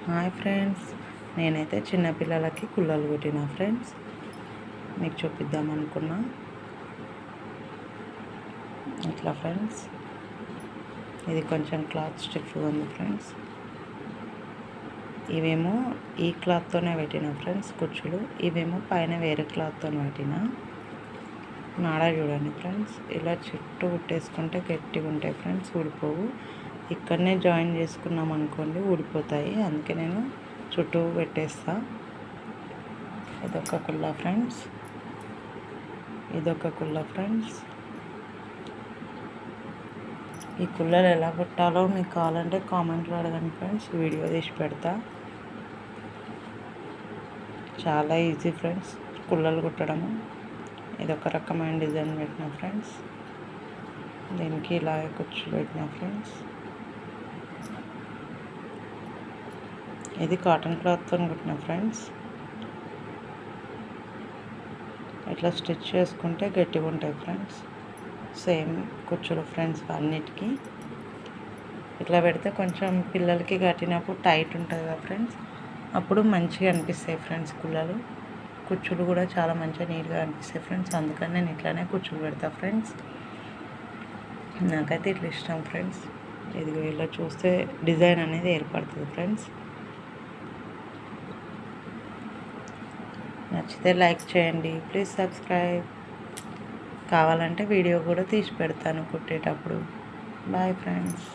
Hi friends, నేనైతే చిన్నపిల్లలకి కుల్లలు కుట్టిన ఫ్రెండ్స్ మీకు చూపిద్దాం అనుకున్నా. ఇట్లా ఫ్రెండ్స్, ఇది కొంచెం క్లాత్ స్టిఫ్గా ఉంది ఫ్రెండ్స్. ఇవేమో ఈ క్లాత్తోనే పెట్టిన ఫ్రెండ్స్ కుచ్చులు, ఇవేమో పైన వేరే క్లాత్తో పెట్టిన. నాడ చూడండి ఫ్రెండ్స్, ఇలా చుట్టూ కుట్టేసుకుంటే గట్టిగా ఉంటాయి ఫ్రెండ్స్, ఊడిపోవు. ఇక్కడనే జాయిన్ చేసుకున్నాం అనుకోండి ఊడిపోతాయి, అందుకే నేను చుట్టూ పెట్టేస్తా. ఇదొక కుల్ల ఫ్రెండ్స్, ఇదొక కుల్ల ఫ్రెండ్స్. ఈ కుల్లలు ఎలా కుట్టాలో మీకు కావాలంటే కామెంట్లో అడగండి ఫ్రెండ్స్, వీడియో తీసి పెడతా. చాలా ఈజీ ఫ్రెండ్స్ కుల్లలు కుట్టడము. ఇదొక రకమైన డిజైన్ పెట్టిన ఫ్రెండ్స్, దీనికి ఇలాగే కుచ్చు పెట్టిన ఫ్రెండ్స్. ఇది కాటన్ క్లాత్తో కుట్టిన ఫ్రెండ్స్. ఇట్లా స్టిచ్ చేసుకుంటే గట్టిగా ఉంటాయి ఫ్రెండ్స్, సేమ్ కుచ్చులు ఫ్రెండ్స్ అన్నిటికీ. ఇట్లా పెడితే కొంచెం పిల్లలకి కట్టినప్పుడు టైట్ ఉంటుంది కదా ఫ్రెండ్స్, అప్పుడు మంచిగా అనిపిస్తాయి ఫ్రెండ్స్ కుచ్చులు కూడా చాలా మంచిగా నీట్గా అనిపిస్తాయి ఫ్రెండ్స్. అందుకని నేను ఇట్లానే కుచ్చులు పెడతా ఫ్రెండ్స్. నాకైతే ఇట్లా ఇష్టం ఫ్రెండ్స్. ఇదిగో ఇలా చూస్తే డిజైన్ అనేది ఏర్పడుతుంది ఫ్రెండ్స్. నచ్చితే లైక్ చేయండి, ప్లీజ్ సబ్స్క్రైబ్. కావాలంటే వీడియో కూడా తీసి పెడతాను కుట్టేటప్పుడు. Bye friends.